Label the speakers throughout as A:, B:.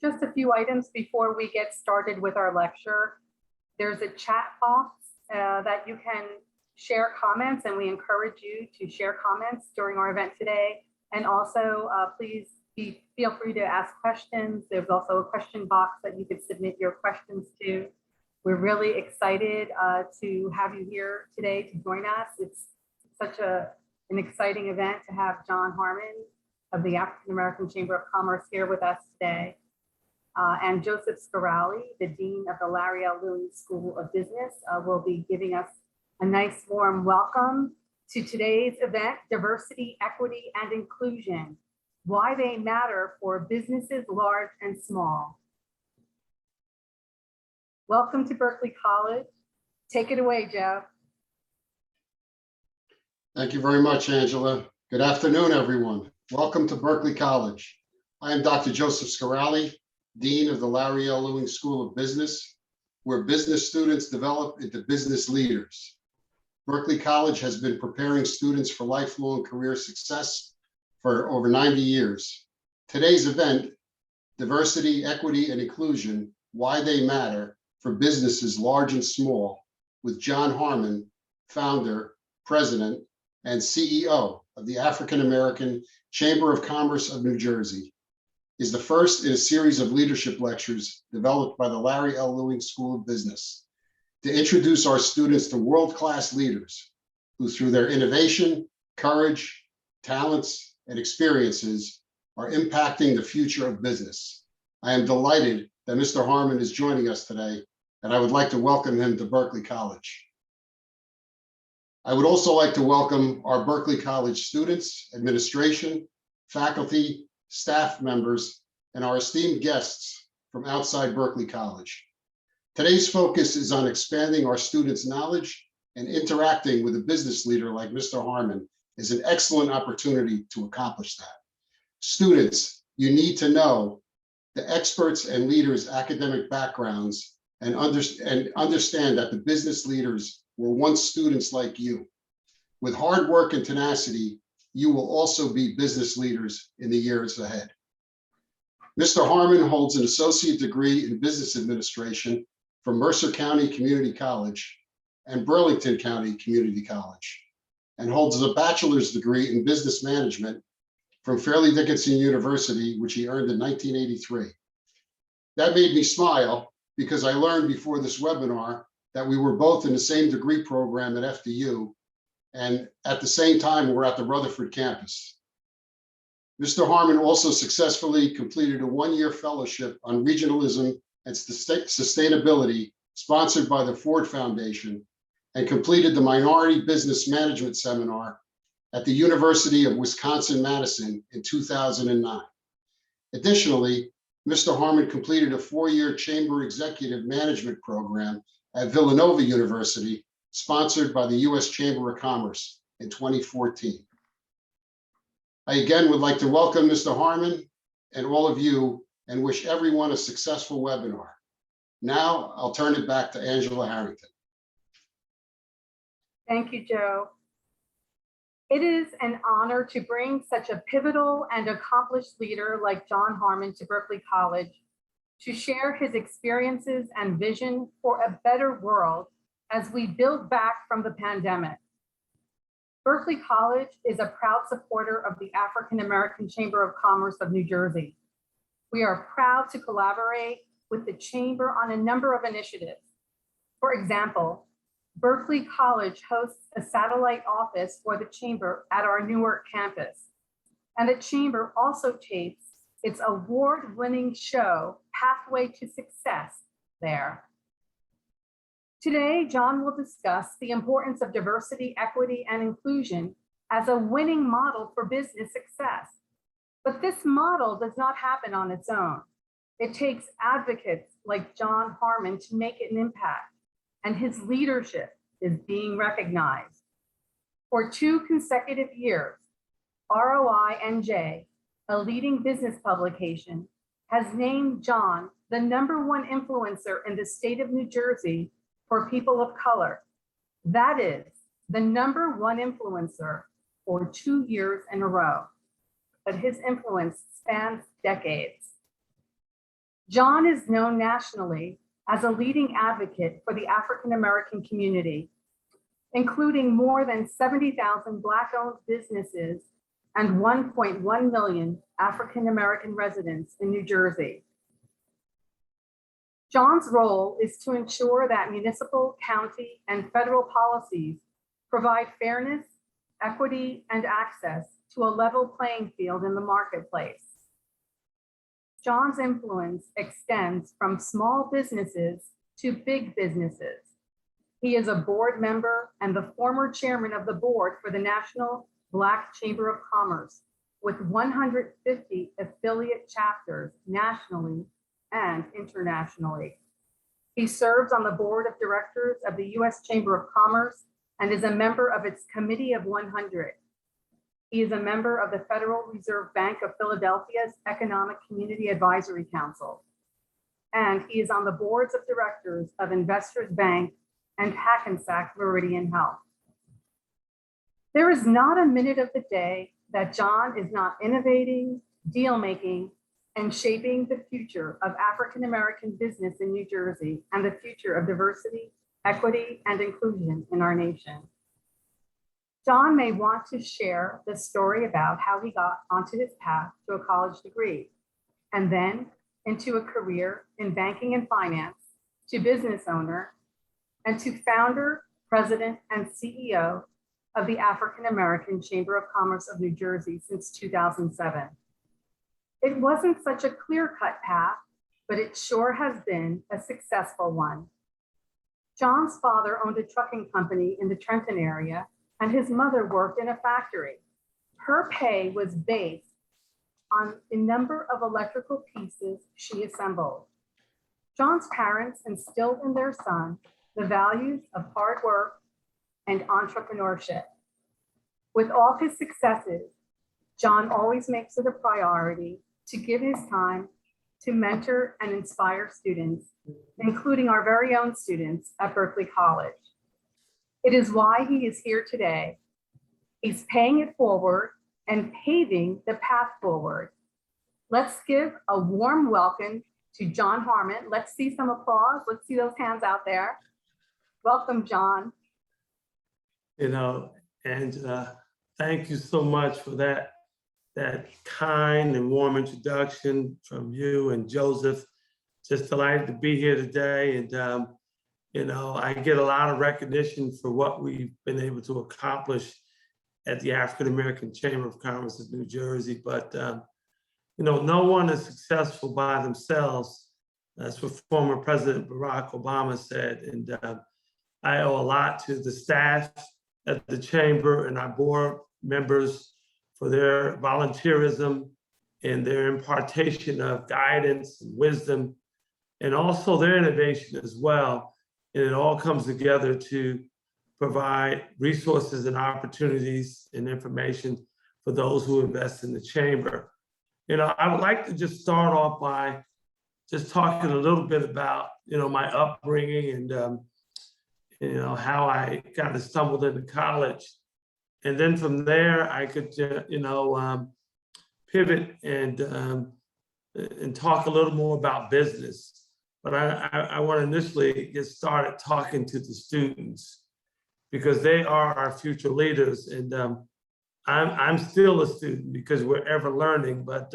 A: Just a few items before we get started with our lecture. There's a chat box that you can share comments, and we encourage you to share comments during our event today. And also, please feel free to ask questions. There's also a question box that you could submit your questions to. We're really excited to have you here today to join us. It's such an exciting event to have John Harmon of the African American Chamber of Commerce here with us today. And Joseph Scarali, the Dean of the Larry L. Lewin School of Business, will be giving us a nice warm welcome to today's event, Diversity, Equity, and Inclusion, Why They Matter for Businesses Large and Small. Welcome to Berkeley College. Take it away, Joe.
B: Thank you very much, Angela. Good afternoon, everyone. Welcome to Berkeley College. I am Dr. Joseph Scarali, Dean of the Larry L. Lewin School of Business, where business students develop into business leaders. Berkeley College has been preparing students for lifelong career success for over 90 years. Today's event, Diversity, Equity, and Inclusion, Why They Matter for Businesses Large and Small, with John Harmon, founder, president, and CEO of the African American Chamber of Commerce of New Jersey, is the first in a series of leadership lectures developed by the Larry L. Lewin School of Business to introduce our students to world-class leaders who, through their innovation, courage, talents, and experiences, are impacting the future of business. I am delighted that Mr. Harmon is joining us today, and I would like to welcome him to Berkeley College. I would also like to welcome our Berkeley College students, administration, faculty, staff members, and our esteemed guests from outside Berkeley College. Today's focus is on expanding our students' knowledge, and interacting with a business leader like Mr. Harmon is an excellent opportunity to accomplish that. Students, you need to know the experts and leaders' academic backgrounds and understand that the business leaders were once students like you. With hard work and tenacity, you will also be business leaders in the years ahead. Mr. Harmon holds an associate degree in business administration from Mercer County Community College and Burlington County Community College, and holds a bachelor's degree in business management from Fairleigh Dickinson University, which he earned in 1983. That made me smile because I learned before this webinar that we were both in the same degree program at FDU, and at the same time, we're at the Rutherford campus. Mr. Harmon also successfully completed a one-year fellowship on regionalism and sustainability sponsored by the Ford Foundation, and completed the Minority Business Management Seminar at the University of Wisconsin-Madison in 2009. Additionally, Mr. Harmon completed a four-year Chamber Executive Management Program at Villanova University, sponsored by the U.S. Chamber of Commerce in 2014. I again would like to welcome Mr. Harmon and all of you, and wish everyone a successful webinar. Now I'll turn it back to Angela Harrington.
A: Thank you, Joe. It is an honor to bring such a pivotal and accomplished leader like John Harmon to Berkeley College to share his experiences and vision for a better world as we build back from the pandemic. Berkeley College is a proud supporter of the African American Chamber of Commerce of New Jersey. We are proud to collaborate with the Chamber on a number of initiatives. For example, Berkeley College hosts a satellite office for the Chamber at our Newark campus. And the Chamber also tapes its award-winning show, Pathway to Success, there. Today, John will discuss the importance of diversity, equity, and inclusion as a winning model for business success. But this model does not happen on its own. It takes advocates like John Harmon to make an impact, and his leadership is being recognized. For 2 consecutive years, ROI NJ, a leading business publication, has named John the #1 influencer in the state of New Jersey for people of color. That is the #1 influencer for 2 years in a row. But his influence spans decades. John is known nationally as a leading advocate for the African American community, including more than 70,000 Black-owned businesses and 1.1 million African American residents in New Jersey. John's role is to ensure that municipal, county, and federal policies provide fairness, equity, and access to a level playing field in the marketplace. John's influence extends from small businesses to big businesses. He is a board member and the former chairman of the board for the National Black Chamber of Commerce, with 150 affiliate chapters nationally and internationally. He serves on the board of directors of the U.S. Chamber of Commerce and is a member of its Committee of 100. He is a member of the Federal Reserve Bank of Philadelphia's Economic Community Advisory Council. And he is on the boards of directors of Investors Bank and Hackensack Meridian Health. There is not a minute of the day that John is not innovating, deal-making, and shaping the future of African American business in New Jersey and the future of diversity, equity, and inclusion in our nation. John may want to share the story about how he got onto his path to a college degree and then into a career in banking and finance, to business owner, and to founder, president, and CEO of the African American Chamber of Commerce of New Jersey since 2007. It wasn't such a clear-cut path, but it sure has been a successful one. John's father owned a trucking company in the Trenton area, and his mother worked in a factory. Her pay was based on the number of electrical pieces she assembled. John's parents instilled in their son the values of hard work and entrepreneurship. With all his successes, John always makes it a priority to give his time to mentor and inspire students, including our very own students at Berkeley College. It is why he is here today. He's paying it forward and paving the path forward. Let's give a warm welcome to John Harmon. Let's see some applause. Let's see those hands out there. Welcome, John.
C: Angela, thank you so much for that kind and warm introduction from you and Joseph. Just delighted to be here today. And, I get a lot of recognition for what we've been able to accomplish at the African American Chamber of Commerce of New Jersey. But, no one is successful by themselves. That's what former President Barack Obama said. And I owe a lot to the staff at the Chamber and our board members for their volunteerism and their impartation of guidance and wisdom, and also their innovation as well. And it all comes together to provide resources and opportunities and information for those who invest in the Chamber. I would like to just start off by just talking a little bit about, my upbringing and, how I kind of stumbled into college. And then from there, I could, pivot and talk a little more about business. But I want to initially get started talking to the students because they are our future leaders. And I'm still a student because we're ever learning, but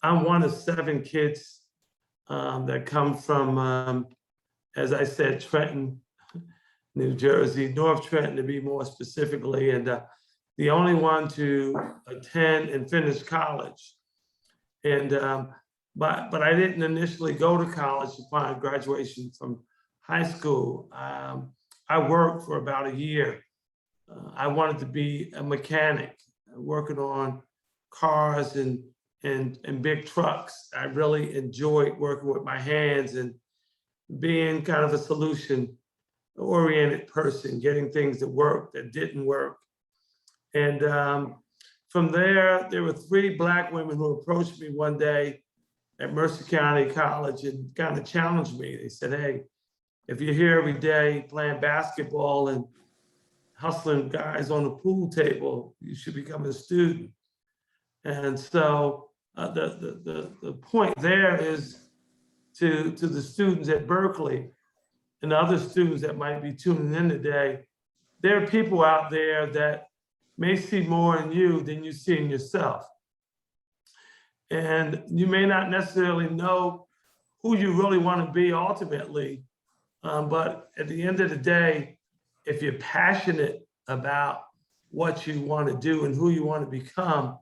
C: I'm one of 7 kids that come from, as I said, Trenton, New Jersey, North Trenton to be more specifically, and the only one to attend and finish college. And but I didn't initially go to college upon graduation from high school. I worked for about a year. I wanted to be a mechanic, working on cars and big trucks. I really enjoyed working with my hands and being kind of a solution-oriented person, getting things that worked, that didn't work. And from there were 3 Black women who approached me one day at Mercer County College and kind of challenged me. They said, hey, if you're here every day playing basketball and hustling guys on the pool table, you should become a student. And so the point there is to the students at Berkeley and the other students that might be tuning in today, there are people out there that may see more in you than you see in yourself. And you may not necessarily know who you really want to be ultimately, but at the end of the day, if you're passionate about what you want to do and who you want to become,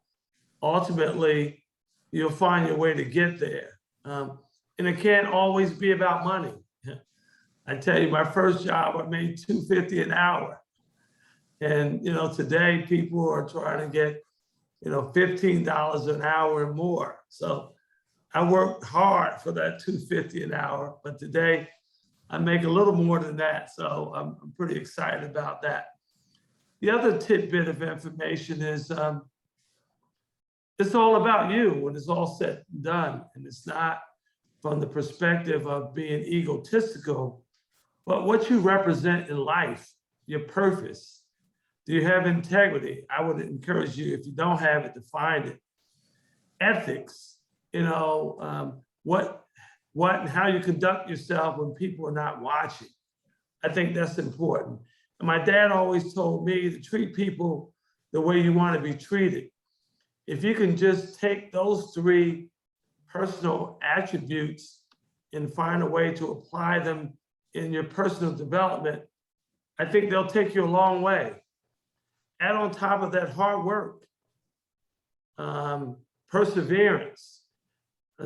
C: ultimately, you'll find your way to get there. And it can't always be about money. I tell you, my first job, I made $2.50 an hour. And, today people are trying to get, $15 an hour and more. So I worked hard for that $2.50 an hour, but today I make a little more than that. So I'm pretty excited about that. The other tidbit of information is it's all about you when it's all said and done. And it's not from the perspective of being egotistical, but what you represent in life, your purpose. Do you have integrity? I would encourage you, if you don't have it, to find it. Ethics, what and how you conduct yourself when people are not watching. I think that's important. And my dad always told me to treat people the way you want to be treated. If you can just take those 3 personal attributes and find a way to apply them in your personal development, I think they'll take you a long way. Add on top of that hard work, perseverance,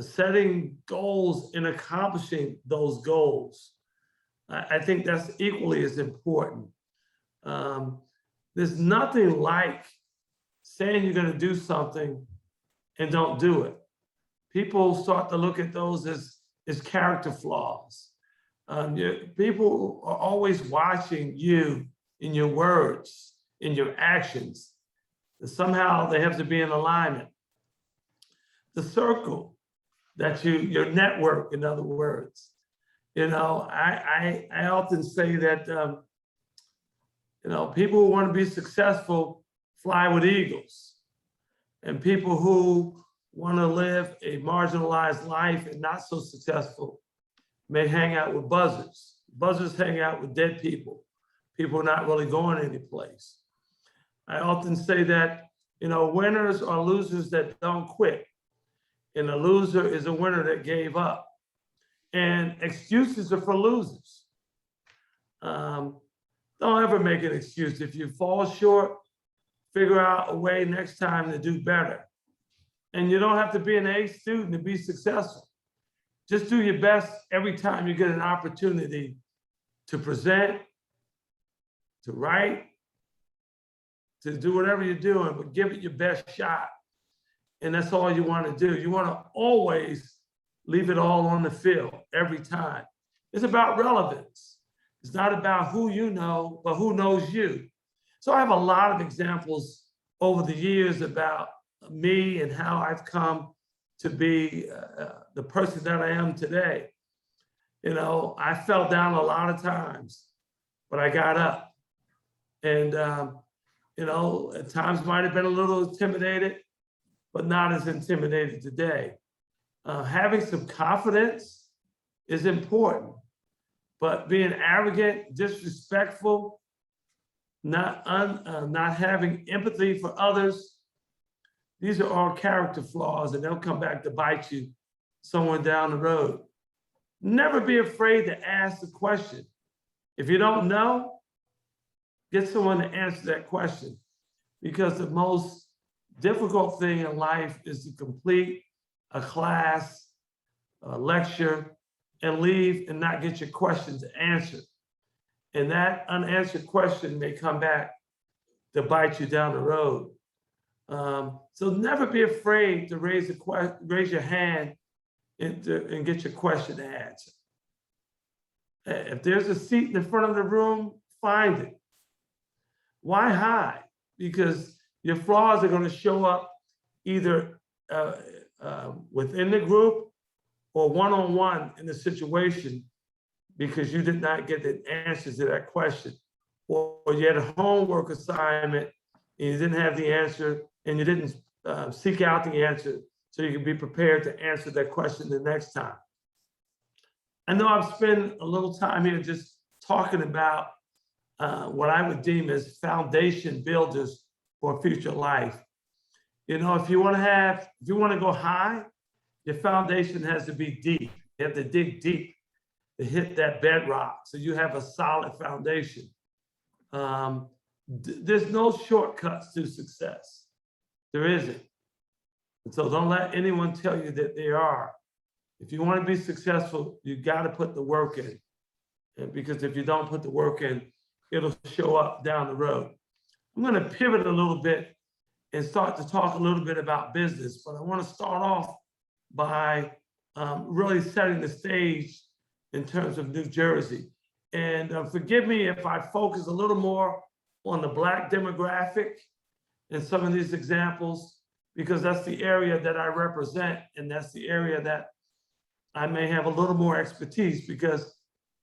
C: setting goals and accomplishing those goals. I think that's equally as important. There's nothing like saying you're going to do something and don't do it. People start to look at those as character flaws. People are always watching you in your words, in your actions. Somehow they have to be in alignment. The circle that your network, in other words. I often say that, people who want to be successful fly with eagles. And people who want to live a marginalized life and not so successful may hang out with buzzards. Buzzards hang out with dead people. People are not really going anyplace. I often say that, winners are losers that don't quit. And a loser is a winner that gave up. And excuses are for losers. Don't ever make an excuse. If you fall short, figure out a way next time to do better. And you don't have to be an A student to be successful. Just do your best every time you get an opportunity to present, to write, to do whatever you're doing, but give it your best shot. And that's all you want to do. You want to always leave it all on the field every time. It's about relevance. It's not about who you know, but who knows you. So I have a lot of examples over the years about me and how I've come to be the person that I am today. I fell down a lot of times, but I got up. And, at times might have been a little intimidated, but not as intimidated today. Having some confidence is important, but being arrogant, disrespectful, not having empathy for others, these are all character flaws, and they'll come back to bite you somewhere down the road. Never be afraid to ask the question. If you don't know, get someone to answer that question, because the most difficult thing in life is to complete a class, a lecture, and leave and not get your questions answered. And that unanswered question may come back to bite you down the road. So never be afraid to raise your hand and get your question answered. If there's a seat in the front of the room, find it. Why hide? Because your flaws are going to show up either within the group or one-on-one in the situation, because you did not get the answers to that question, or you had a homework assignment and you didn't have the answer, and you didn't seek out the answer so you can be prepared to answer that question the next time. I know I've spent a little time here just talking about what I would deem as foundation builders for a future life. You know, if you want to go high, your foundation has to be deep. You have to dig deep to hit that bedrock so you have a solid foundation. There's no shortcuts to success. There isn't. And so don't let anyone tell you that there are. If you want to be successful, you got to put the work in. And because if you don't put the work in, it'll show up down the road. I'm going to pivot a little bit and start to talk a little bit about business, but I want to start off by really setting the stage in terms of New Jersey. And forgive me if I focus a little more on the Black demographic in some of these examples, because that's the area that I represent, and that's the area that I may have a little more expertise because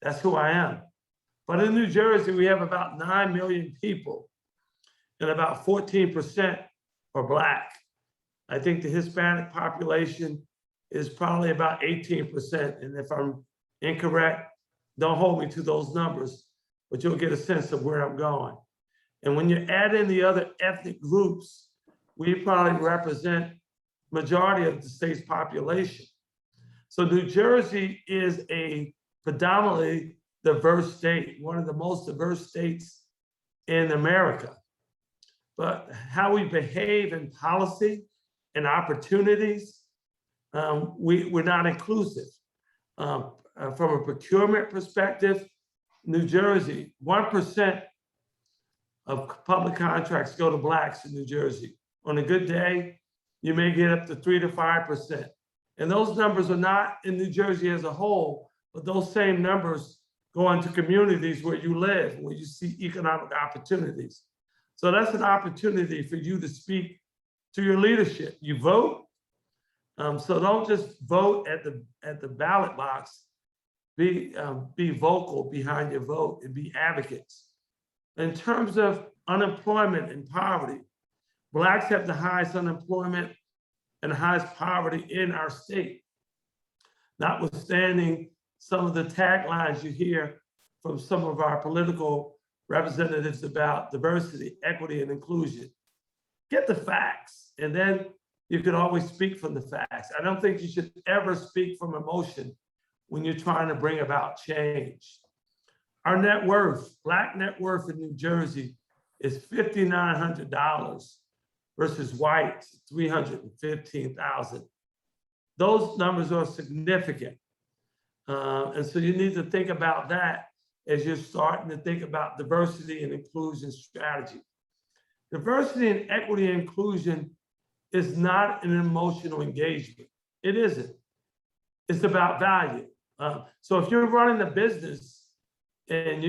C: that's who I am. But in New Jersey, we have about 9 million people, and about 14% are Black. I think the Hispanic population is probably about 18%. And if I'm incorrect, don't hold me to those numbers, but you'll get a sense of where I'm going. And when you add in the other ethnic groups, we probably represent majority of the state's population. So New Jersey is a predominantly diverse state, one of the most diverse states in America. But how we behave in policy and opportunities, we're not inclusive. From a procurement perspective, New Jersey, 1% of public contracts go to Blacks in New Jersey. On a good day, you may get up to 3 to 5%. And those numbers are not in New Jersey as a whole, but those same numbers go into communities where you live, where you see economic opportunities. So that's an opportunity for you to speak to your leadership. You vote, so don't just vote at the ballot box. Be vocal behind your vote and be advocates. In terms of unemployment and poverty, Blacks have the highest unemployment and the highest poverty in our state. Notwithstanding some of the taglines you hear from some of our political representatives about diversity, equity, and inclusion. Get the facts, and then you can always speak from the facts. I don't think you should ever speak from emotion when you're trying to bring about change. Our net worth, Black net worth in New Jersey is $5,900 versus white, $315,000. Those numbers are significant. And so you need to think about that as you're starting to think about diversity and inclusion strategy. Diversity and equity and inclusion is not an emotional engagement. It isn't. It's about value. So if you're running a business and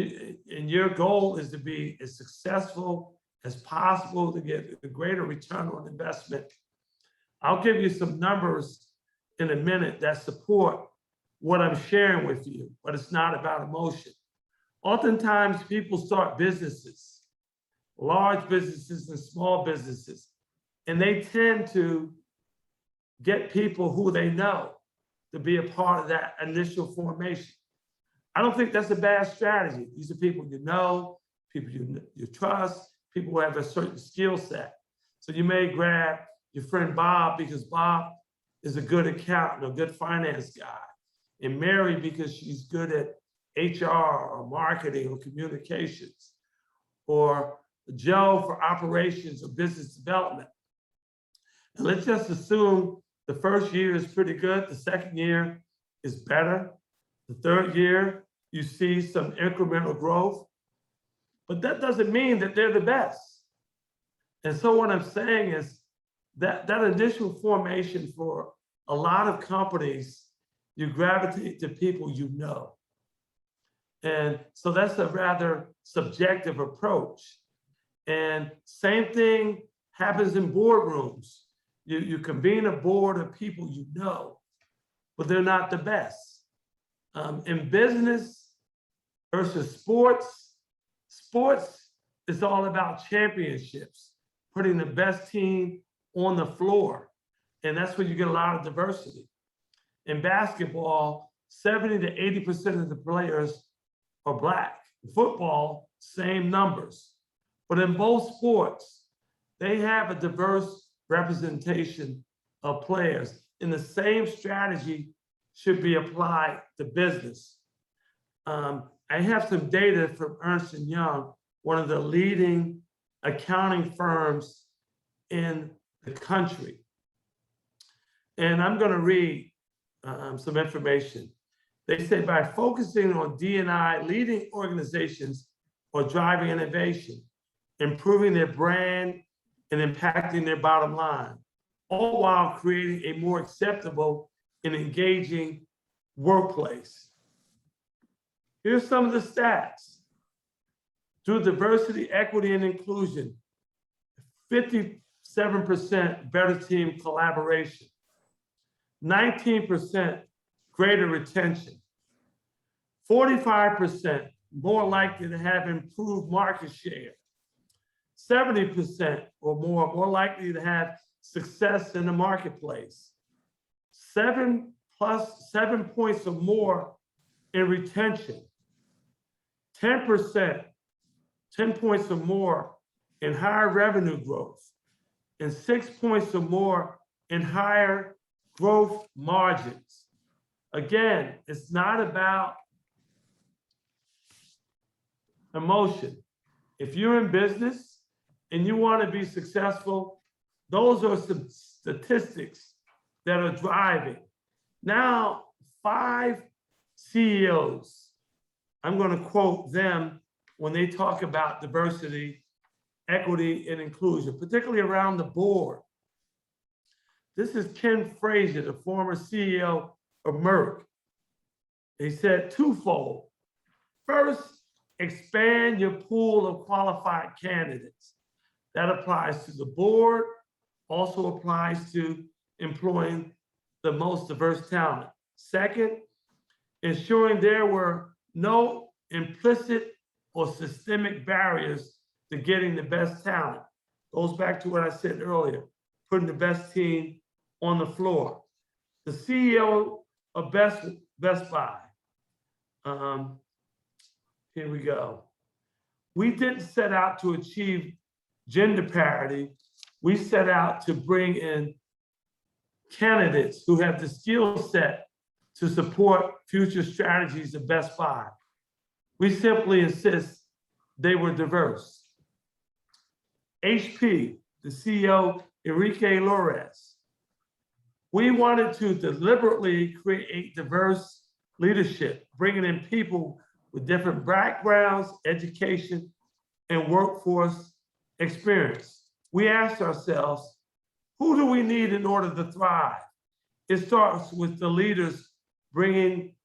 C: your goal is to be as successful as possible to get a greater return on investment, I'll give you some numbers in a minute that support what I'm sharing with you, but it's not about emotion. Oftentimes people start businesses, large businesses and small businesses, and they tend to get people who they know to be a part of that initial formation. I don't think that's a bad strategy. These are people you know, people you trust, people who have a certain skill set. So you may grab your friend Bob because Bob is a good accountant, a good finance guy, and Mary because she's good at HR or marketing or communications, or Joe for operations or business development. And let's just assume the first year is pretty good, the second year is better, the third year you see some incremental growth, but that doesn't mean that they're the best. And so what I'm saying is that initial formation for a lot of companies, you gravitate to people you know. And so that's a rather subjective approach. And same thing happens in boardrooms. You convene a board of people you know, but they're not the best. In business versus sports, sports is all about championships, putting the best team on the floor. And that's where you get a lot of diversity. In basketball, 70 to 80% of the players are Black. Football, same numbers. But in both sports, they have a diverse representation of players, and the same strategy should be applied to business. I have some data from Ernst & Young, one of the leading accounting firms in the country. And I'm going to read some information. They say by focusing on D&I, leading organizations are driving innovation, improving their brand, and impacting their bottom line, all while creating a more acceptable and engaging workplace. Here's some of the stats. Through diversity, equity, and inclusion, 57% better team collaboration, 19% greater retention, 45% more likely to have improved market share, 70% or more likely to have success in the marketplace, 7 points or more in retention, 10 points or more in higher revenue growth, and 6 points or more in higher growth margins. Again, it's not about emotion. If you're in business and you want to be successful, those are some statistics that are driving. Now, 5 CEOs, I'm going to quote them when they talk about diversity, equity, and inclusion, particularly around the board. This is Ken Frazier, the former CEO of Merck. He said twofold. First, expand your pool of qualified candidates. That applies to the board, also applies to employing the most diverse talent. Second, ensuring there were no implicit or systemic barriers to getting the best talent. Goes back to what I said earlier, putting the best team on the floor. The CEO of Best Buy, here we go. We didn't set out to achieve gender parity. We set out to bring in candidates who have the skill set to support future strategies of Best Buy. We simply insist they were diverse. HP, the CEO, Enrique Lores. We wanted to deliberately create diverse leadership, bringing in people with different backgrounds, education, and workforce experience. We asked ourselves, who do we need in order to thrive? It starts with the leaders bringing,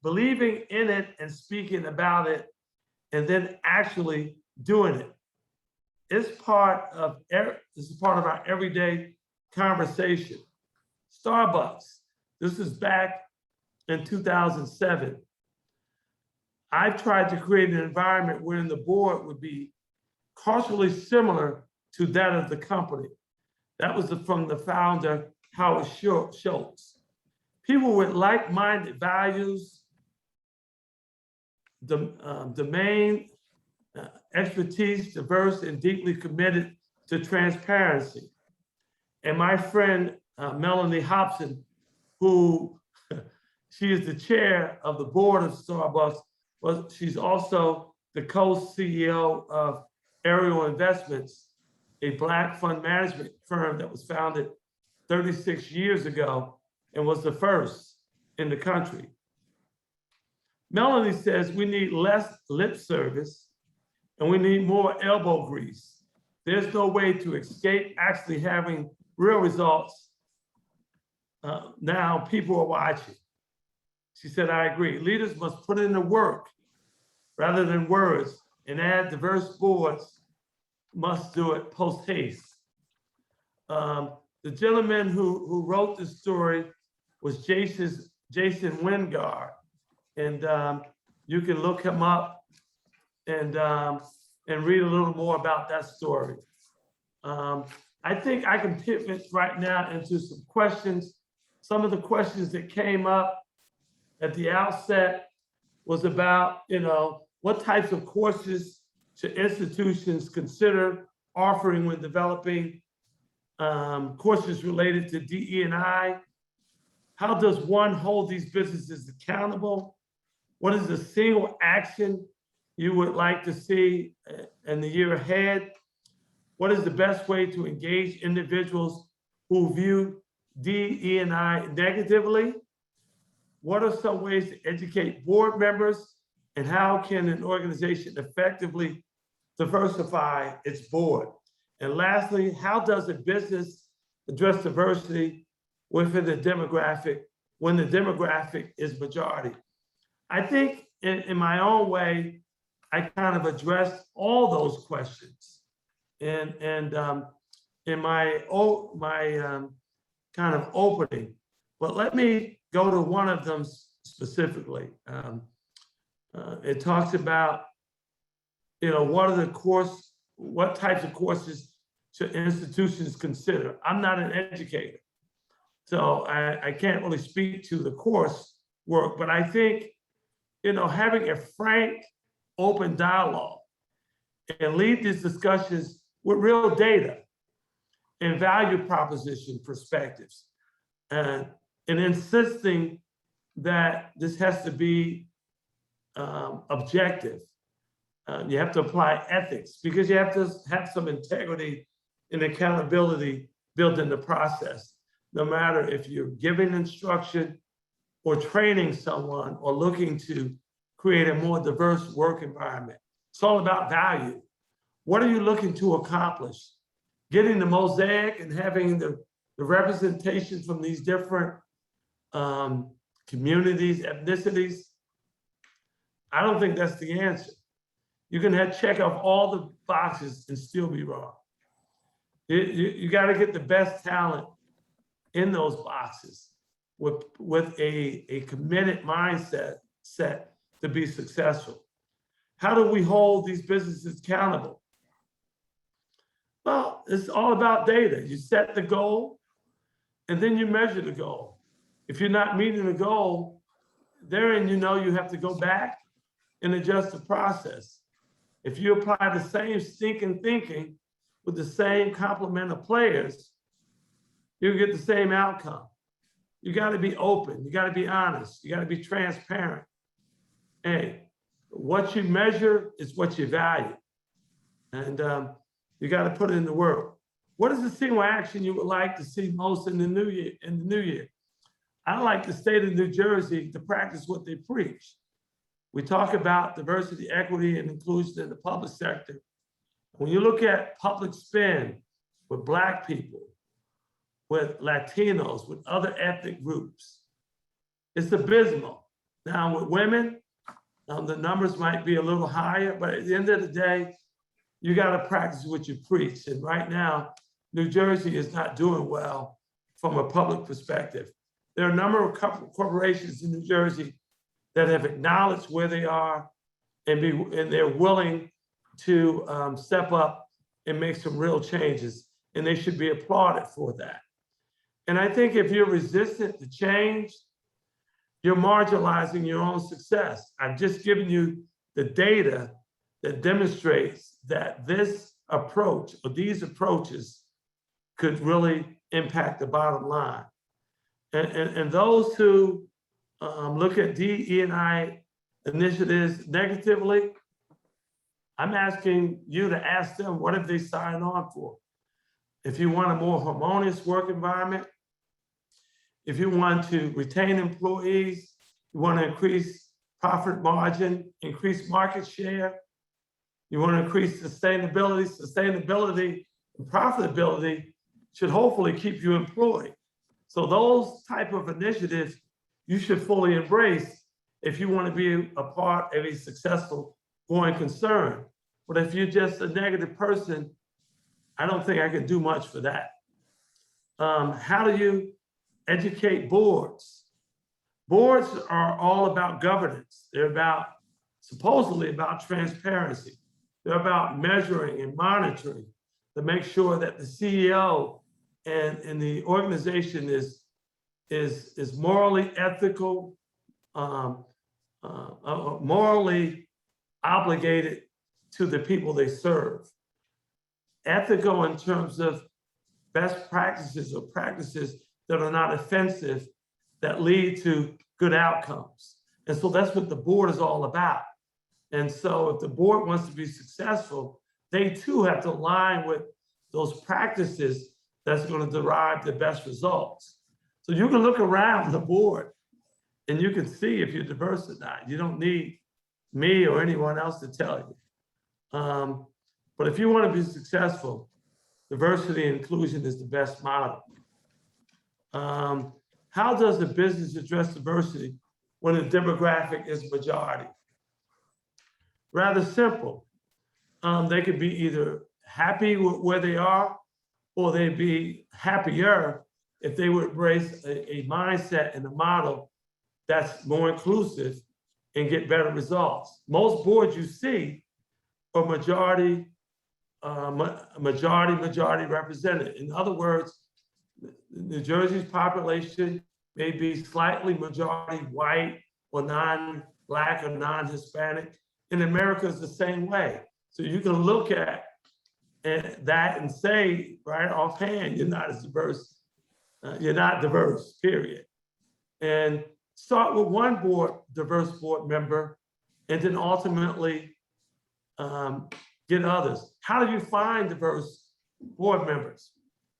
C: believing in it and speaking about it, and then actually doing it. This is part of our everyday conversation. Starbucks, this is back in 2007. I've tried to create an environment wherein the board would be culturally similar to that of the company. That was from the founder, Howard Schultz. People with like-minded values, domain expertise, diverse and deeply committed to transparency. And my friend, Melanie Hobson, who she is the chair of the board of Starbucks, but she's also the co-CEO of Ariel Investments, a Black fund management firm that was founded 36 years ago and was the first in the country. Melanie says we need less lip service and we need more elbow grease. There's no way to escape actually having real results. Now people are watching. She said, I agree. Leaders must put in the work rather than words, and add diverse boards must do it post haste. The gentleman who wrote this story was Jason Wingard, and you can look him up and read a little more about that story. I think I can pivot right now into some questions, some of the questions that came up at the outset was about, what types of courses should institutions consider offering when developing courses related to DE&I? How does one hold these businesses accountable? What is the single action you would like to see in the year ahead? What is the best way to engage individuals who view DE&I negatively? What are some ways to educate board members? And how can an organization effectively diversify its board? And lastly, how does a business address diversity within the demographic when the demographic is majority? I think in my own way, I kind of addressed all those questions and in my kind of opening. But let me go to one of them specifically. It talks about, what types of courses should institutions consider? I'm not an educator, so I can't really speak to the course work, but I think, having a frank, open dialogue and lead these discussions with real data and value proposition perspectives, and insisting that this has to be objective. You have to apply ethics because you have to have some integrity and accountability built in the process, no matter if you're giving instruction or training someone or looking to create a more diverse work environment. It's all about value. What are you looking to accomplish? Getting the mosaic and having the representation from these different communities, ethnicities? I don't think that's the answer. You can check off all the boxes and still be wrong. You got to get the best talent in those boxes with a committed mindset to be successful. How do we hold these businesses accountable? Well, it's all about data. You set the goal and then you measure the goal. If you're not meeting the goal, therein you have to go back and adjust the process. If you apply the same stinking thinking with the same complement of players, you'll get the same outcome. You got to be open. You got to be honest. You got to be transparent. Hey, what you measure is what you value. And you got to put it in the work. What is the single action you would like to see most in the new year? I like the state of New Jersey to practice what they preach. We talk about diversity, equity, and inclusion in the public sector. When you look at public spend with Black people, with Latinos, with other ethnic groups, it's abysmal. Now with women, the numbers might be a little higher, but at the end of the day, you got to practice what you preach. And right now, New Jersey is not doing well from a public perspective. There are a number of corporations in New Jersey that have acknowledged where they are and they're willing to step up and make some real changes, and they should be applauded for that. And I think if you're resistant to change, you're marginalizing your own success. I've just given you the data that demonstrates that this approach or these approaches could really impact the bottom line. And those who look at DE&I initiatives negatively, I'm asking you to ask them, what have they signed on for? If you want a more harmonious work environment, if you want to retain employees, you want to increase profit margin, increase market share, you want to increase sustainability and profitability should hopefully keep you employed. So those type of initiatives you should fully embrace if you want to be a part of a successful going concern. But if you're just a negative person, I don't think I can do much for that. How do you educate boards? Boards are all about governance. They're supposedly about transparency. They're about measuring and monitoring to make sure that the CEO and the organization is is morally ethical, morally obligated to the people they serve. Ethical in terms of best practices or practices that are not offensive, that lead to good outcomes. And so that's what the board is all about. And so if the board wants to be successful, they too have to align with those practices that's going to derive the best results. So you can look around the board and you can see if you're diverse or not. You don't need me or anyone else to tell you. But if you want to be successful, diversity and inclusion is the best model. How does a business address diversity when the demographic is majority? Rather simple. They could be either happy with where they are, or they'd be happier if they would embrace a mindset and a model that's more inclusive and get better results. Most boards you see are majority represented. In other words, New Jersey's population may be slightly majority white or non-Black or non-Hispanic. In America, it's the same way. So you can look at that and say, right offhand, you're not as diverse. You're not diverse, period. And start with one diverse board member, and then ultimately get others. How do you find diverse board members?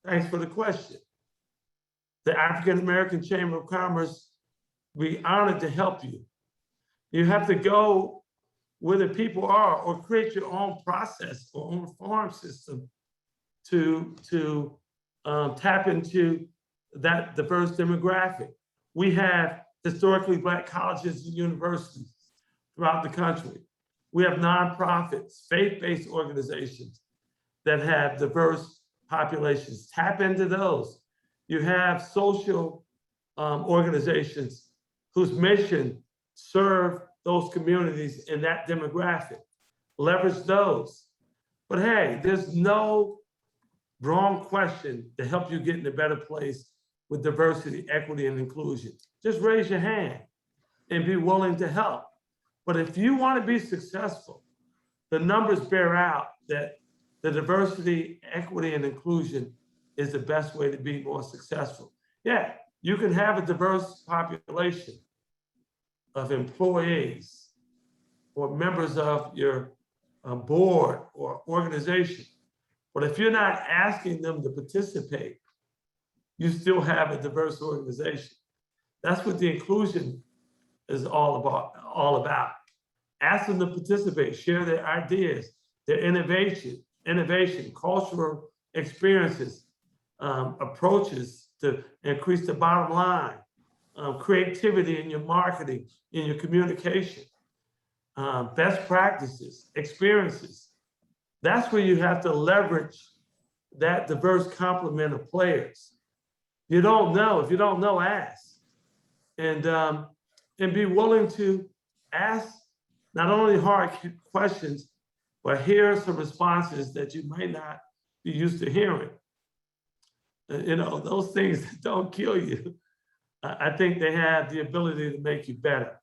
C: Thanks for the question. The African American Chamber of Commerce, we're honored to help you. You have to go where the people are, or create your own process or own farm system to tap into that diverse demographic. We have historically Black colleges and universities throughout the country. We have nonprofits, faith-based organizations that have diverse populations. Tap into those. You have social organizations whose mission serve those communities in that demographic. Leverage those. But hey, there's no wrong question to help you get in a better place with diversity, equity, and inclusion. Just raise your hand and be willing to help. But if you want to be successful, the numbers bear out that the diversity, equity, and inclusion is the best way to be more successful. Yeah, you can have a diverse population of employees or members of your board or organization. But if you're not asking them to participate, you still have a diverse organization. That's what the inclusion is all about. Ask them to participate, share their ideas, their innovation, cultural experiences, approaches to increase the bottom line, creativity in your marketing, in your communication, best practices, experiences. That's where you have to leverage that diverse complement of players. You don't know. If you don't know, ask. And be willing to ask not only hard questions, but hear some responses that you might not be used to hearing. Those things don't kill you. I think they have the ability to make you better.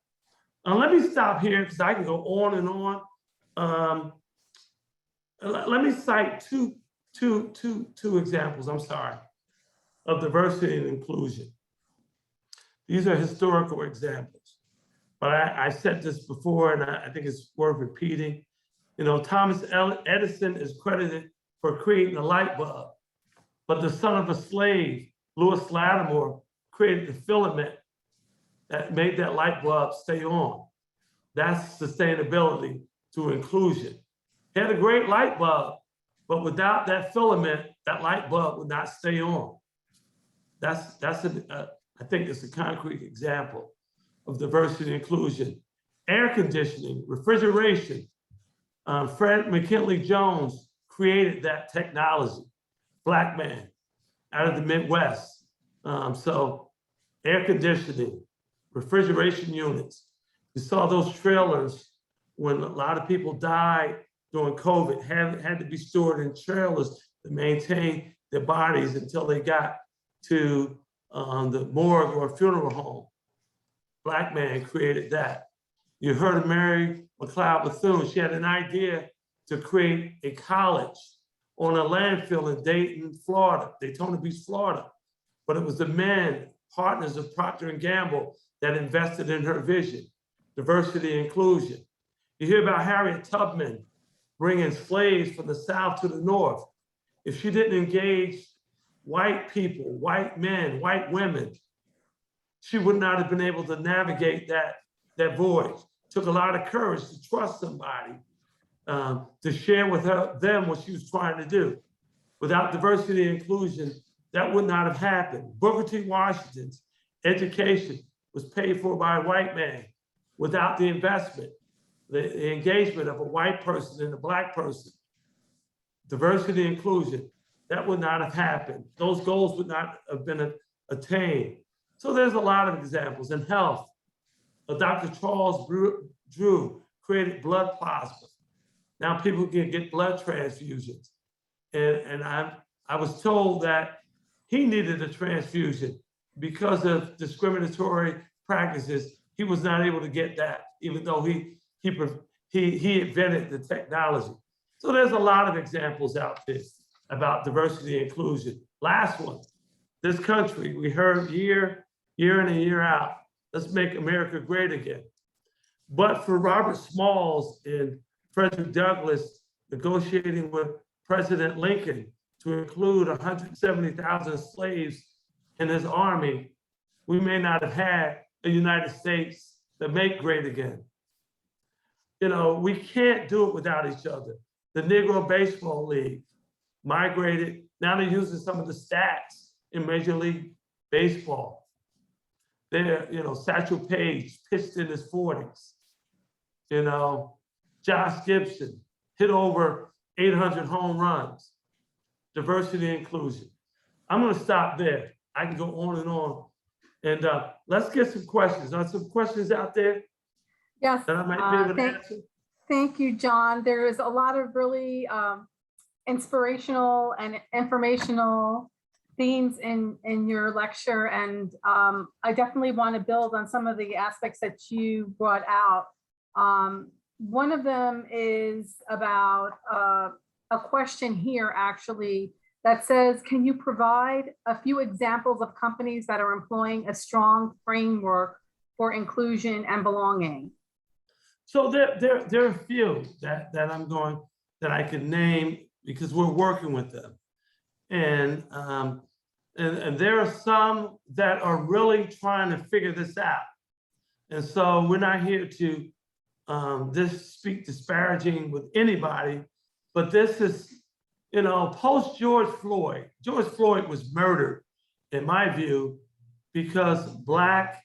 C: Let me stop here because I can go on and on. Let me cite two examples, I'm sorry, of diversity and inclusion. These are historical examples, but I said this before and I think it's worth repeating. Thomas Edison is credited for creating the light bulb, but the son of a slave, Louis Lattimore, created the filament that made that light bulb stay on. That's sustainability through inclusion. He had a great light bulb, but without that filament, that light bulb would not stay on. I think it's a concrete example of diversity and inclusion. Air conditioning, refrigeration. Fred McKinley Jones created that technology, Black man out of the Midwest. So air conditioning, refrigeration units. We saw those trailers when a lot of people died during COVID, had to be stored in trailers to maintain their bodies until they got to the morgue or funeral home. Black man created that. You heard of Mary McLeod Bethune. She had an idea to create a college on a landfill in Dayton, Florida, Daytona Beach, Florida. But it was the men, partners of Procter & Gamble, that invested in her vision, diversity and inclusion. You hear about Harriet Tubman bringing slaves from the South to the North. If she didn't engage white people, white men, white women, she would not have been able to navigate that voyage. It took a lot of courage to trust somebody, to share with them what she was trying to do. Without diversity and inclusion, that would not have happened. Booker T. Washington's education was paid for by a white man. Without the investment, the engagement of a white person and a black person, diversity and inclusion, that would not have happened. Those goals would not have been attained. So there's a lot of examples. In health, Dr. Charles Drew created blood plasma. Now people can get blood transfusions. And I was told that he needed a transfusion because of discriminatory practices. He was not able to get that, even though he invented the technology. So there's a lot of examples out there about diversity and inclusion. Last one, this country, we heard year in and year out, let's make America great again. But for Robert Smalls and Frederick Douglass negotiating with President Lincoln to include 170,000 slaves in his army, we may not have had a United States that make great again. You know, we can't do it without each other. The Negro Baseball League migrated, now they're using some of the stats in Major League Baseball. There, you know, Satchel Paige pitched in his 40s. You know, Josh Gibson hit over 800 home runs. Diversity and inclusion. I'm going to stop there. I can go on and on. And let's get some questions. Are some questions out there
A: Yes.
C: that I might be able to answer?
A: Thank you, John. There is a lot of really inspirational and informational themes in your lecture. And I definitely want to build on some of the aspects that you brought out. One of them is about a question here actually that says, can you provide a few examples of companies that are employing a strong framework for inclusion and belonging?
C: So there are a few that I can name because we're working with them. And there are some that are really trying to figure this out. And so we're not here to speak disparaging with anybody, but this is, you know, post George Floyd. George Floyd was murdered, in my view, because Black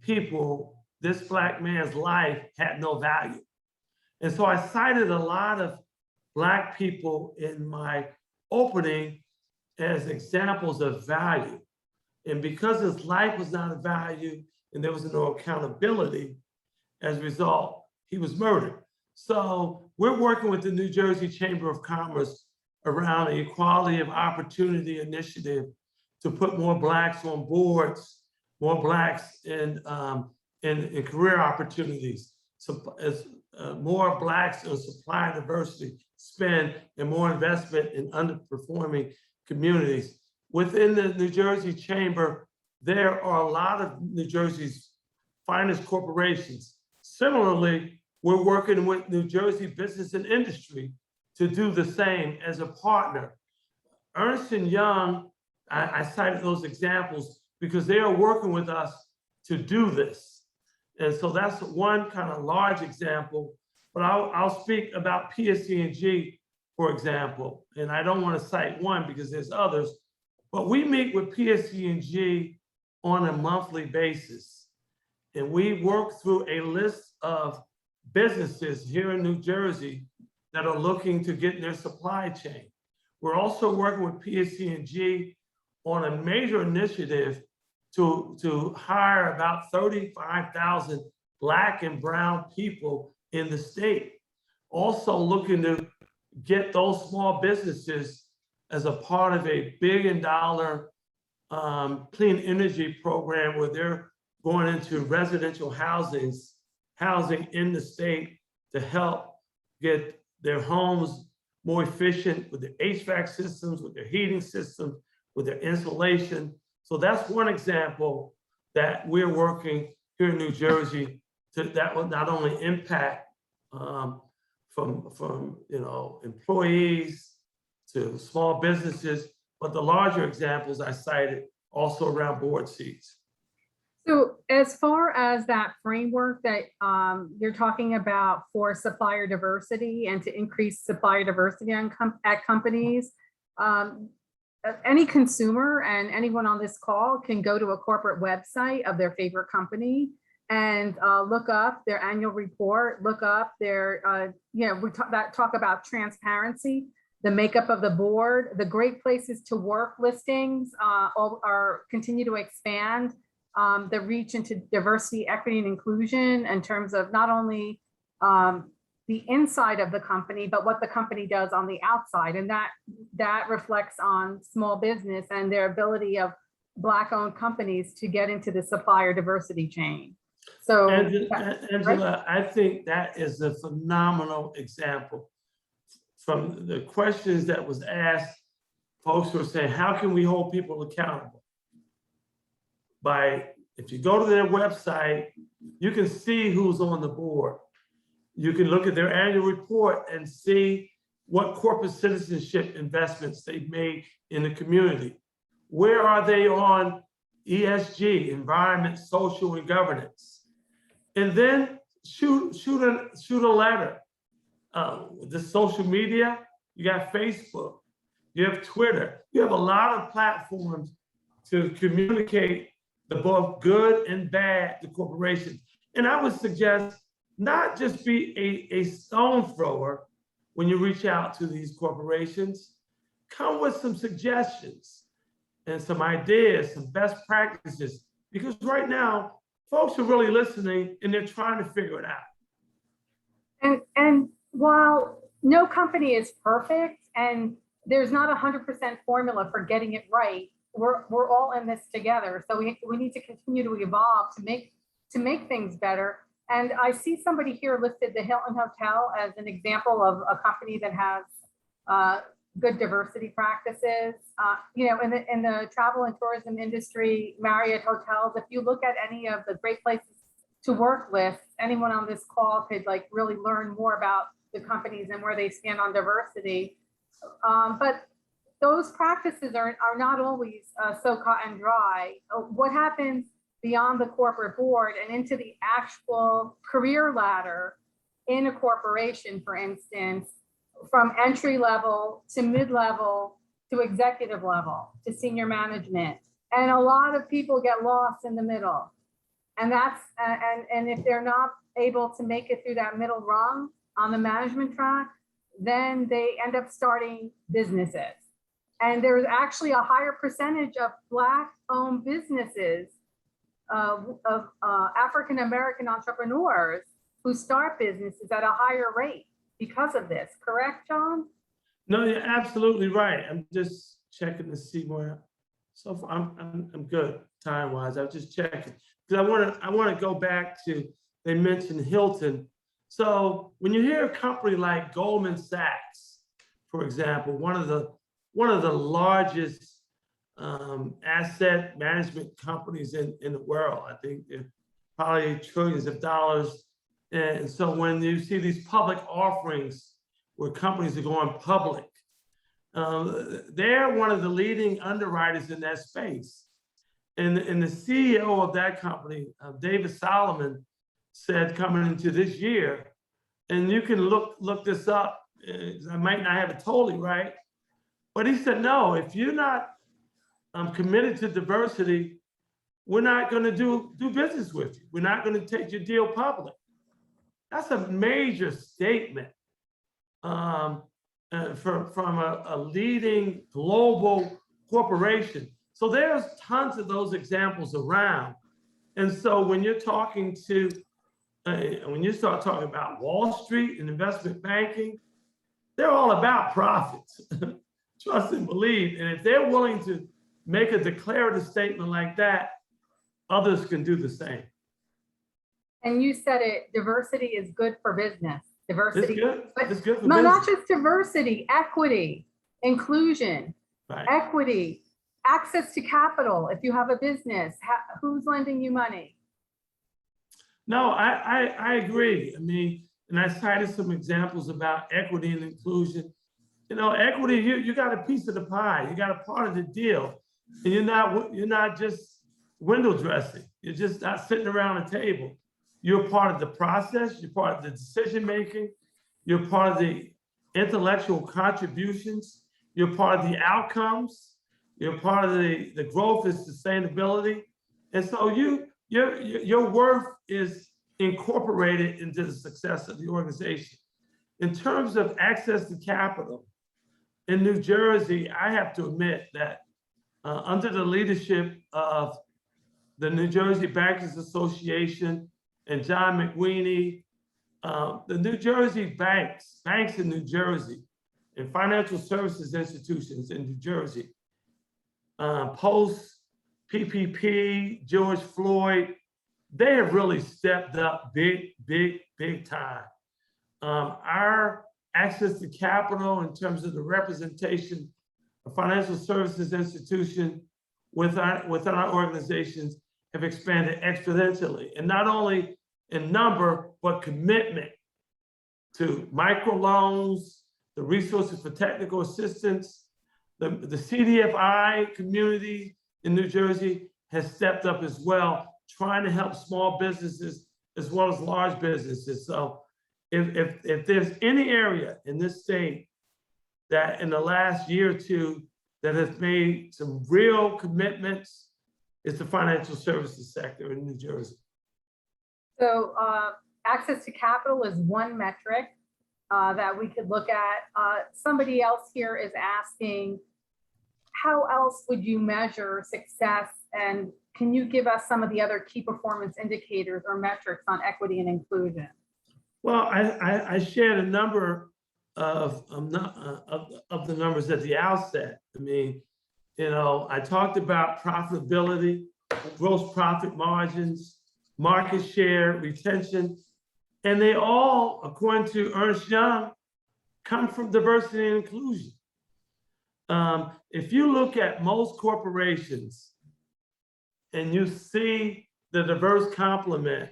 C: people, this Black man's life had no value. And so I cited a lot of Black people in my opening as examples of value. And because his life was not of value and there was no accountability, as a result, he was murdered. So we're working with the New Jersey Chamber of Commerce around an equality of opportunity initiative to put more Blacks on boards, more Blacks in career opportunities, so as more Blacks in supply diversity spend and more investment in underperforming communities. Within the New Jersey Chamber, there are a lot of New Jersey's finest corporations. Similarly, we're working with New Jersey Business and Industry to do the same as a partner. Ernst & Young, I cited those examples because they are working with us to do this. And so that's one kind of large example, but I'll speak about PSE&G, for example, and I don't want to cite one because there's others, but we meet with PSE&G on a monthly basis. And we work through a list of businesses here in New Jersey that are looking to get in their supply chain. We're also working with PSE&G on a major initiative to hire about 35,000 Black and brown people in the state. Also looking to get those small businesses as a part of a $1 billion clean energy program where they're going into residential housing in the state to help get their homes more efficient with their HVAC systems, with their heating systems, with their insulation. So that's one example that we're working here in New Jersey that will not only impact from employees to small businesses, but the larger examples I cited also around board seats.
A: So as far as that framework that you're talking about for supplier diversity and to increase supplier diversity at companies, any consumer and anyone on this call can go to a corporate website of their favorite company and look up their annual report, look up their, we talk about transparency, the makeup of the board, the great places to work listings continue to expand. The reach into diversity, equity, and inclusion in terms of not only the inside of the company, but what the company does on the outside. And that reflects on small business and their ability of Black-owned companies to get into the supplier diversity chain. So,
C: Angela, I think that is a phenomenal example. From the questions that was asked, folks were saying, how can we hold people accountable? If you go to their website, you can see who's on the board. You can look at their annual report and see what corporate citizenship investments they've made in the community. Where are they on ESG, environment, social, and governance? And then shoot a letter. The social media, you got Facebook, you have Twitter, you have a lot of platforms to communicate the both good and bad to corporations. And I would suggest not just be a stone thrower when you reach out to these corporations. Come with some suggestions and some ideas, some best practices, because right now, folks are really listening and they're trying to figure it out.
A: And while no company is perfect and there's not 100% formula for getting it right, we're all in this together. So we need to continue to evolve to make things better. And I see somebody here listed the Hilton Hotel as an example of a company that has good diversity practices. In the travel and tourism industry, Marriott hotels, if you look at any of the great places to work lists, anyone on this call could really learn more about the companies and where they stand on diversity. But those practices are not always so cut and dry. What happens beyond the corporate board and into the actual career ladder in a corporation, for instance, from entry level to mid-level to executive level to senior management. And a lot of people get lost in the middle. And and if they're not able to make it through that middle rung on the management track, then they end up starting businesses. And there's actually a higher percentage of Black-owned businesses of African-American entrepreneurs who start businesses at a higher rate because of this. Correct, John?
C: No, you're absolutely right. I'm just checking to see where. So far, I'm good time-wise. I'm just checking because I want to go back to, they mentioned Hilton. So when you hear a company like Goldman Sachs, for example, one of the largest asset management companies in the world, I think they're probably trillions of dollars. And so when you see these public offerings where companies are going public, they're one of the leading underwriters in that space. And the CEO of that company, David Solomon, said coming into this year, and you can look this up, I might not have it totally right, but he said, no, if you're not committed to diversity, we're not going to do business with you. We're not going to take your deal public. That's a major statement from a leading global corporation. So there's tons of those examples around. And so when you're talking to, when you start talking about Wall Street and investment banking, they're all about profits. Trust and believe. And if they're willing to make a declarative statement like that, others can do the same.
A: And you said it, diversity is good for business.
C: It's
A: Diversity,
C: good.
A: but
C: It's good for
A: no, not
C: business.
A: just diversity, equity, inclusion,
C: Right.
A: equity, access to capital. If you have a business, who's lending you money?
C: No, I agree. I mean, and I cited some examples about equity and inclusion. You know, equity, you got a piece of the pie, you got a part of the deal. And you're not just window dressing. You're just not sitting around a table. You're part of the process, you're part of the decision making, you're part of the intellectual contributions, you're part of the outcomes, you're part of the growth and sustainability. And so your worth is incorporated into the success of the organization. In terms of access to capital, in New Jersey, I have to admit that under the leadership of the New Jersey Bankers Association and John McWeeny, the New Jersey banks in New Jersey, and financial services institutions in New Jersey, post PPP, George Floyd, they have really stepped up big time. Our access to capital in terms of the representation of financial services institution within our organizations have expanded exponentially, and not only in number, but commitment to microloans, the resources for technical assistance. The CDFI community in New Jersey has stepped up as well, trying to help small businesses as well as large businesses. So if there's any area in this state that in the last year or two that has made some real commitments, it's the financial services sector in New Jersey.
A: So access to capital is one metric that we could look at. Somebody else here is asking, how else would you measure success? And can you give us some of the other key performance indicators or metrics on equity and inclusion?
C: Well, I shared a number of the numbers at the outset. I mean, you know, I talked about profitability, gross profit margins, market share, retention, and they all, according to Ernst Young, come from diversity and inclusion. If you look at most corporations and you see the diverse complement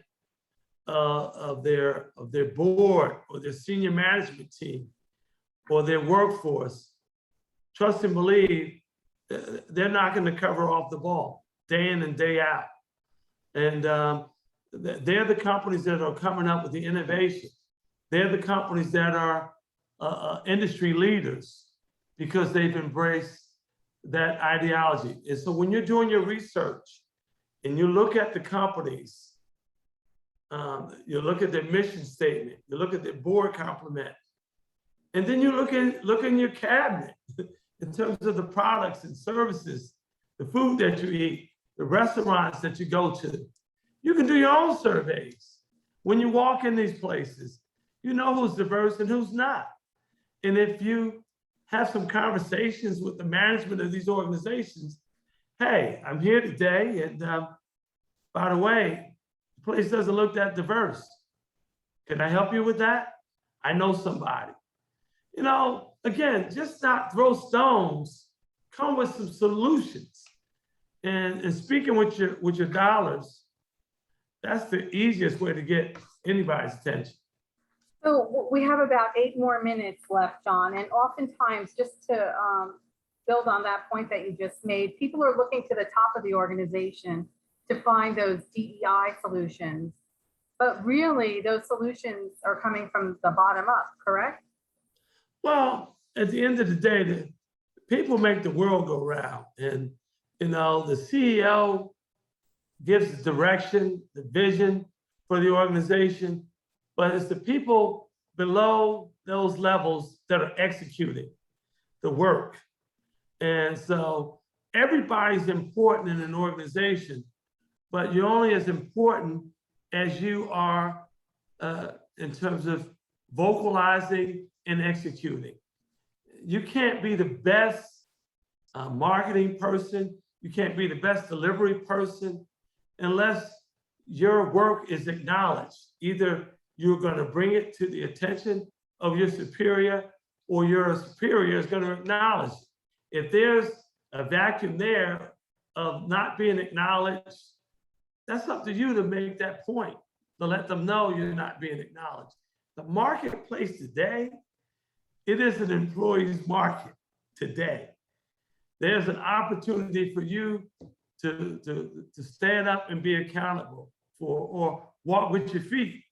C: of their board or their senior management team or their workforce, trust and believe they're not going to cover off the ball day in and day out. And they're the companies that are coming up with the innovation. They're the companies that are industry leaders because they've embraced that ideology. And so when you're doing your research and you look at the companies, you look at their mission statement, you look at their board complement, and then you look in your cabinet in terms of the products and services, the food that you eat, the restaurants that you go to. You can do your own surveys. When you walk in these places, you know who's diverse and who's not. And if you have some conversations with the management of these organizations, hey, I'm here today, and by the way, the place doesn't look that diverse. Can I help you with that? I know somebody. You know, again, just not throw stones, come with some solutions. And speaking with your dollars, that's the easiest way to get anybody's attention.
A: So we have about 8 more minutes left, John, and oftentimes, just to build on that point that you just made, people are looking to the top of the organization to find those DEI solutions, but really those solutions are coming from the bottom up, correct?
C: Well, at the end of the day, the people make the world go round, and you know, the CEO gives the direction, the vision for the organization, but it's the people below those levels that are executing the work. And so everybody's important in an organization, but you're only as important as you are in terms of vocalizing and executing. You can't be the best marketing person. You can't be the best delivery person unless your work is acknowledged. Either you're going to bring it to the attention of your superior, or your superior is going to acknowledge it. If there's a vacuum there of not being acknowledged, that's up to you to make that point, to let them know you're not being acknowledged. The marketplace today, it is an employee's market today. There's an opportunity for you to stand up and be accountable for, or walk with your feet.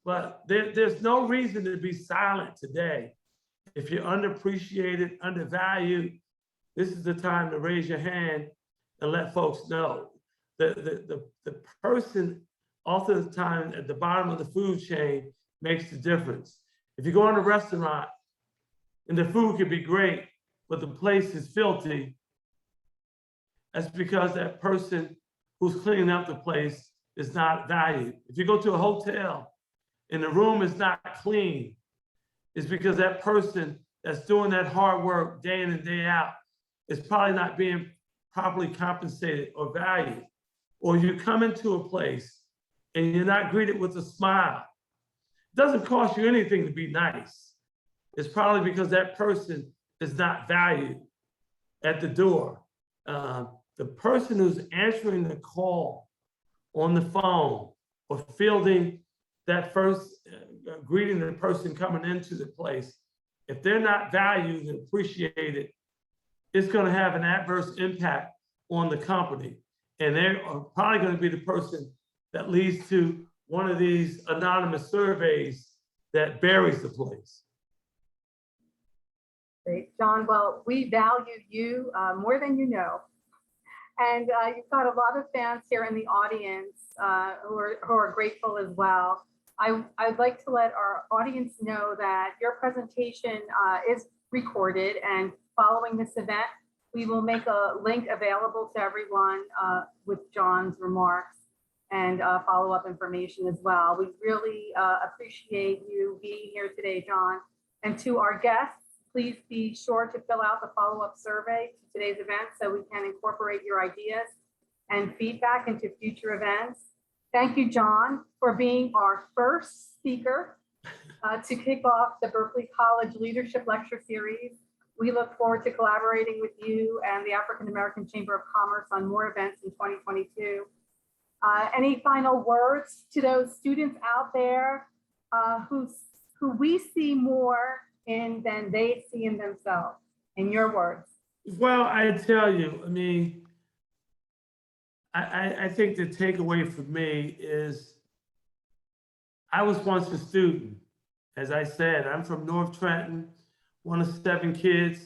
C: But there's no reason to be silent today. If you're underappreciated, undervalued, this is the time to raise your hand and let folks know. The person oftentimes at the bottom of the food chain makes the difference. If you go in a restaurant and the food could be great, but the place is filthy, that's because that person who's cleaning up the place is not valued. If you go to a hotel and the room is not clean, it's because that person that's doing that hard work day in and day out is probably not being properly compensated or valued. Or you come into a place and you're not greeted with a smile. It doesn't cost you anything to be nice. It's probably because that person is not valued at the door. The person who's answering the call on the phone or fielding that first greeting the person coming into the place, if they're not valued and appreciated, it's going to have an adverse impact on the company. And they're probably going to be the person that leads to one of these anonymous surveys that buries the place.
A: Great, John. Well, we value you more than you know. And you've got a lot of fans here in the audience who are grateful as well. I'd like to let our audience know that your presentation is recorded, and following this event, we will make a link available to everyone with John's remarks and follow-up information as well. We really appreciate you being here today, John. And to our guests, please be sure to fill out the follow-up survey to today's event so we can incorporate your ideas and feedback into future events. Thank you, John, for being our first speaker to kick off the Berkeley College Leadership Lecture Series. We look forward to collaborating with you and the African American Chamber of Commerce on more events in 2022. Any final words to those students out there who we see more in than they see in themselves, in your words?
C: Well, I tell you, I mean, I think the takeaway for me is I was once a student. As I said, I'm from North Trenton, one of 7 kids.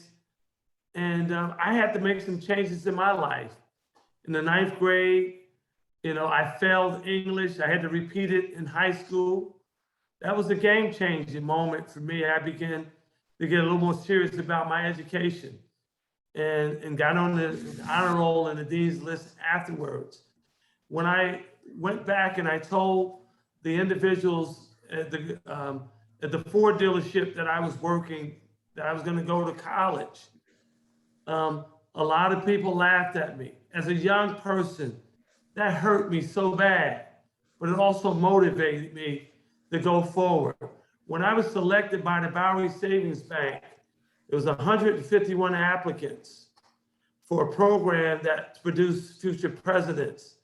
C: And I had to make some changes in my life. In the 9th grade, I failed English. I had to repeat it in high school. That was a game-changing moment for me. I began to get a little more serious about my education and got on the honor roll and the dean's list afterwards. When I went back and I told the individuals at the Ford dealership that I was working, that I was going to go to college, a lot of people laughed at me. As a young person, that hurt me so bad, but it also motivated me to go forward. When I was selected by the Bowery Savings Bank, it was 151 applicants for a program that produced future presidents.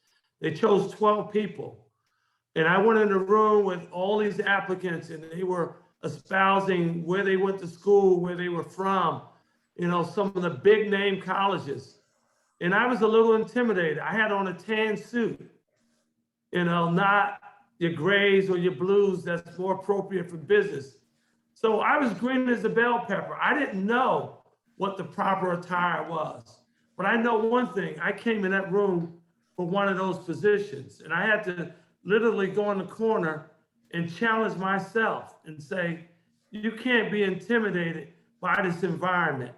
C: They chose 12 people. And I went in a room with all these applicants, and they were espousing where they went to school, where they were from, some of the big name colleges. And I was a little intimidated. I had on a tan suit, not your grays or your blues that's more appropriate for business. So I was green as a bell pepper. I didn't know what the proper attire was. But I know one thing, I came in that room for one of those positions, and I had to literally go in the corner and challenge myself and say, you can't be intimidated by this environment.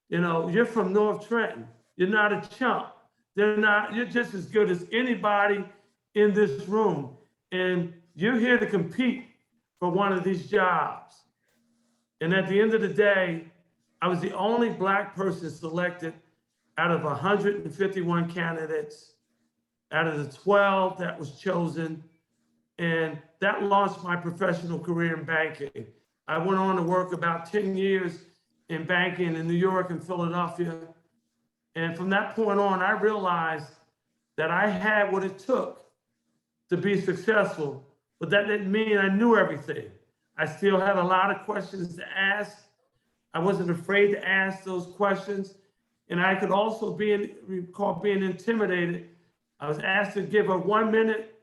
C: You're from North Trenton. You're not a chump. You're just as good as anybody in this room. And you're here to compete for one of these jobs. And at the end of the day, I was the only Black person selected out of 151 candidates, out of the 12 that was chosen. And that launched my professional career in banking. I went on to work about 10 years in banking in New York and Philadelphia. And from that point on, I realized that I had what it took to be successful, but that didn't mean I knew everything. I still had a lot of questions to ask. I wasn't afraid to ask those questions. And I could also recall being intimidated. I was asked to give a 1-minute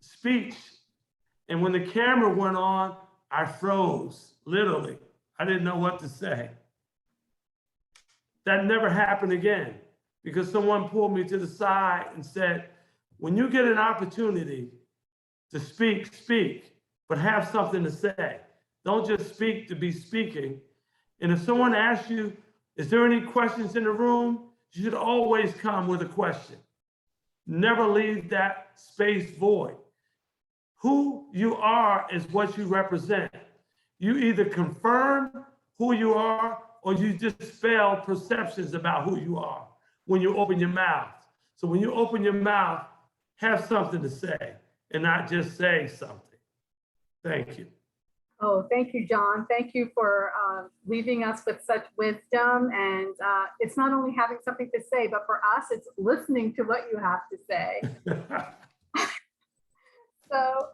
C: speech. And when the camera went on, I froze, literally. I didn't know what to say. That never happened again because someone pulled me to the side and said, when you get an opportunity to speak, speak, but have something to say. Don't just speak to be speaking. And if someone asks you, is there any questions in the room? You should always come with a question. Never leave that space void. Who you are is what you represent. You either confirm who you are or you dispel perceptions about who you are when you open your mouth. So when you open your mouth, have something to say and not just say something. Thank you.
A: Oh, thank you, John. Thank you for leaving us with such wisdom. And it's not only having something to say, but for us, it's listening to what you have to say. So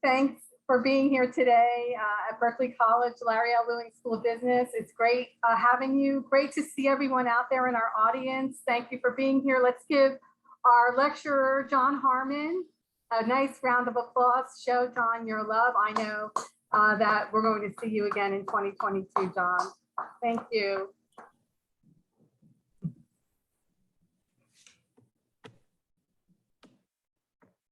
A: thanks for being here today at Berkeley College, Larry L. Ewing School of Business. It's great having you. Great to see everyone out there in our audience. Thank you for being here. Let's give our lecturer, John Harmon, a nice round of applause. Show John your love. I know that we're going to see you again in 2022, John. Thank you.